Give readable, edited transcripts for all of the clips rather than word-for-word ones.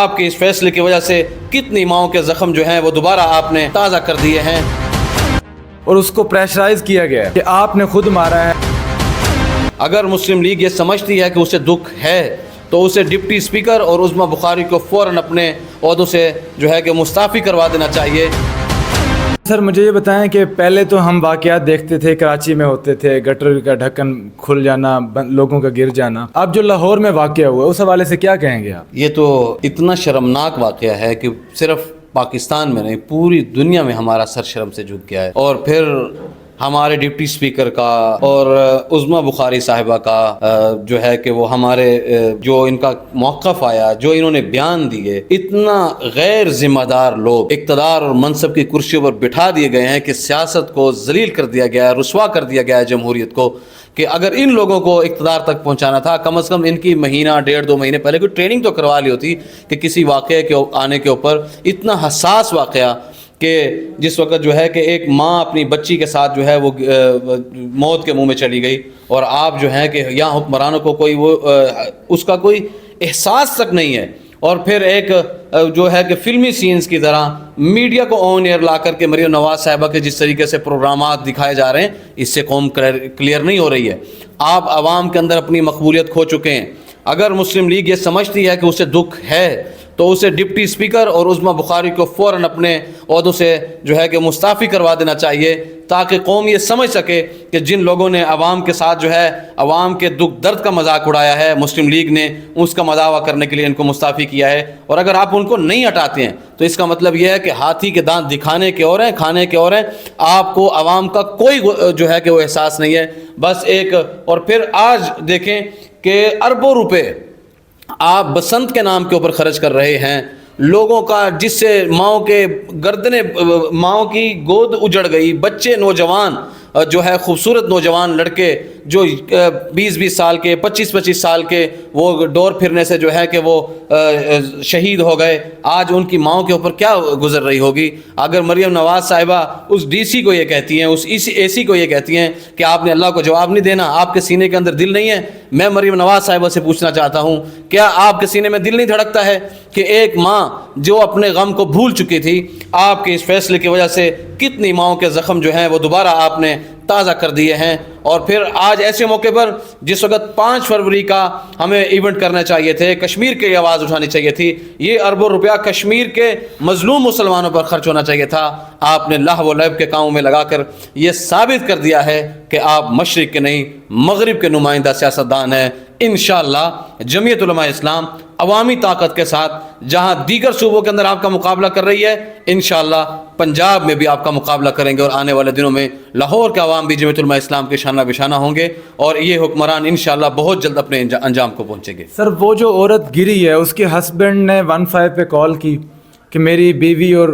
آپ کے اس فیصلے کی وجہ سے کتنی ماؤں کے زخم جو ہیں وہ دوبارہ آپ نے تازہ کر دیے ہیں، اور اس کو پریشرائز کیا گیا ہے کہ آپ نے خود مارا ہے۔ اگر مسلم لیگ یہ سمجھتی ہے کہ اسے دکھ ہے تو اسے ڈپٹی اسپیکر اور عظمیٰ بخاری کو فوراً اپنے عہدوں سے جو ہے کہ مستعفی کروا دینا چاہیے۔ سر مجھے یہ بتائیں کہ پہلے تو ہم واقعات دیکھتے تھے، کراچی میں ہوتے تھے، گٹر کا ڈھکن کھل جانا، لوگوں کا گر جانا، اب جو لاہور میں واقعہ ہوا اس حوالے سے کیا کہیں گے آپ؟ یہ تو اتنا شرمناک واقعہ ہے کہ صرف پاکستان میں نہیں پوری دنیا میں ہمارا سر شرم سے جھک گیا ہے، اور پھر ہمارے ڈپٹی اسپیکر کا اور عظمیٰ بخاری صاحبہ کا جو ہے کہ وہ ہمارے جو ان کا موقف آیا، جو انہوں نے بیان دیے، اتنا غیر ذمہ دار لوگ اقتدار اور منصب کی کرسیوں پر بٹھا دیے گئے ہیں کہ سیاست کو ذلیل کر دیا گیا ہے، رسوا کر دیا گیا ہے جمہوریت کو، کہ اگر ان لوگوں کو اقتدار تک پہنچانا تھا کم از کم ان کی مہینہ ڈیڑھ دو مہینے پہلے کوئی ٹریننگ تو کروا لی ہوتی کہ کسی واقعے کے آنے کے اوپر، اتنا حساس واقعہ کہ جس وقت جو ہے کہ ایک ماں اپنی بچی کے ساتھ جو ہے وہ موت کے منہ میں چلی گئی، اور آپ جو ہیں کہ یہاں حکمرانوں کو کوئی وہ اس کا کوئی احساس تک نہیں ہے، اور پھر ایک جو ہے کہ فلمی سینز کی طرح میڈیا کو آن ایئر لا کر کے مریم نواز صاحبہ کے جس طریقے سے پروگرامات دکھائے جا رہے ہیں، اس سے قوم کلیئر نہیں ہو رہی ہے۔ آپ عوام کے اندر اپنی مقبولیت کھو چکے ہیں۔ اگر مسلم لیگ یہ سمجھتی ہے کہ اسے دکھ ہے تو اسے ڈپٹی اسپیکر اور عظمیٰ بخاری کو فوراً اپنے عہدوں سے جو ہے کہ مستعفی کروا دینا چاہیے، تاکہ قوم یہ سمجھ سکے کہ جن لوگوں نے عوام کے ساتھ جو ہے عوام کے دکھ درد کا مذاق اڑایا ہے، مسلم لیگ نے اس کا مداوع کرنے کے لیے ان کو مستعفی کیا ہے، اور اگر آپ ان کو نہیں ہٹاتے ہیں تو اس کا مطلب یہ ہے کہ ہاتھی کے دانت دکھانے کے اور ہیں، کھانے کے اور ہیں، آپ کو عوام کا کوئی جو ہے کہ وہ احساس نہیں ہے، بس ایک۔ اور پھر آج دیکھیں کہ اربوں روپے آپ بسنت کے نام کے اوپر خرچ کر رہے ہیں، لوگوں کا جس سے ماؤں کے گردنیں، ماؤں کی گود اجڑ گئی، بچے نوجوان جو ہے خوبصورت نوجوان لڑکے جو 20 سال کے 25 سال کے وہ ڈور پھرنے سے جو ہے کہ وہ شہید ہو گئے، آج ان کی ماؤں کے اوپر کیا گزر رہی ہوگی؟ اگر مریم نواز صاحبہ اس ڈی سی کو یہ کہتی ہیں، اس اے سی کو یہ کہتی ہیں کہ آپ نے اللہ کو جواب نہیں دینا، آپ کے سینے کے اندر دل نہیں ہے، میں مریم نواز صاحبہ سے پوچھنا چاہتا ہوں کیا آپ کے سینے میں دل نہیں دھڑکتا ہے کہ ایک ماں جو اپنے غم کو بھول چکی تھی، آپ کے اس فیصلے کی وجہ سے کتنی ماؤں کے زخم جو ہیں وہ دوبارہ آپ نے تازہ کر دیے ہیں، اور پھر آج ایسے موقع پر جس وقت 5 فروری کا ہمیں ایونٹ کرنا چاہیے تھے، کشمیر کے لیے آواز اٹھانی چاہیے تھی، یہ اربوں روپیہ کشمیر کے مظلوم مسلمانوں پر خرچ ہونا چاہیے تھا، آپ نے لہو و لعب کے کاموں میں لگا کر یہ ثابت کر دیا ہے کہ آپ مشرق کے نہیں مغرب کے نمائندہ سیاستدان ہیں۔ انشاءاللہ جمعیت علماء اسلام عوامی طاقت کے ساتھ جہاں دیگر صوبوں کے اندر آپ کا مقابلہ کر رہی ہے، انشاءاللہ پنجاب میں بھی آپ کا مقابلہ کریں گے، اور آنے والے دنوں میں لاہور کے عوام بھی جمعیت علماء اسلام کے شانہ بشانہ ہوں گے، اور یہ حکمران انشاءاللہ بہت جلد اپنے انجام کو پہنچیں گے۔ سر وہ جو عورت گری ہے اس کے ہسبینڈ نے 15 پہ کال کی کہ میری بیوی اور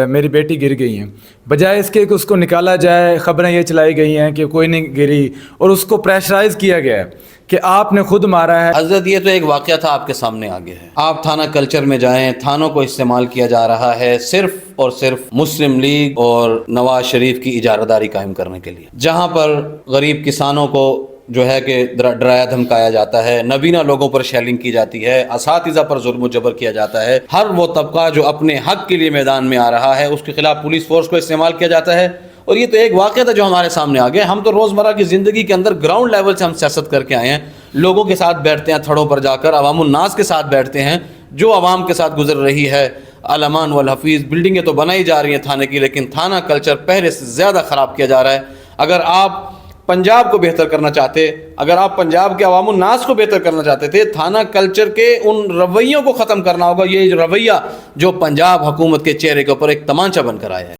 میری بیٹی گر گئی ہیں، بجائے اس کے کہ اس کو نکالا جائے، خبریں یہ چلائی گئی ہیں کہ کوئی نہیں گری، اور اس کو پریشرائز کیا گیا ہے کہ آپ نے خود مارا ہے۔ حضرت یہ تو ایک واقعہ تھا آپ کے سامنے آگے ہے، آپ تھانہ کلچر میں جائیں، تھانوں کو استعمال کیا جا رہا ہے صرف اور صرف مسلم لیگ اور نواز شریف کی اجارہ داری قائم کرنے کے لیے، جہاں پر غریب کسانوں کو جو ہے کہ ڈرایا دھمکایا جاتا ہے، نابینا لوگوں پر شیلنگ کی جاتی ہے، اساتذہ پر ظلم و جبر کیا جاتا ہے، ہر وہ طبقہ جو اپنے حق کے لیے میدان میں آ رہا ہے اس کے خلاف پولیس فورس کو استعمال کیا جاتا ہے۔ اور یہ تو ایک واقعہ تھا جو ہمارے سامنے آ گیا، ہم تو روزمرہ کی زندگی کے اندر گراؤنڈ لیول سے ہم سیاست کر کے آئے ہیں، لوگوں کے ساتھ بیٹھتے ہیں، تھڑوں پر جا کر عوام الناس کے ساتھ بیٹھتے ہیں، جو عوام کے ساتھ گزر رہی ہے۔ الامان والحفیظ بلڈنگیں تو بنائی جا رہی ہیں تھانے کی، لیکن تھانہ کلچر پہلے سے زیادہ خراب کیا جا رہا ہے۔ اگر آپ پنجاب کو بہتر کرنا چاہتے، اگر آپ پنجاب کے عوام الناس کو بہتر کرنا چاہتے تھے، تھانہ کلچر کے ان رویوں کو ختم کرنا ہوگا، یہ رویہ جو پنجاب حکومت کے چہرے کے اوپر ایک تمانچہ بن کر آیا ہے۔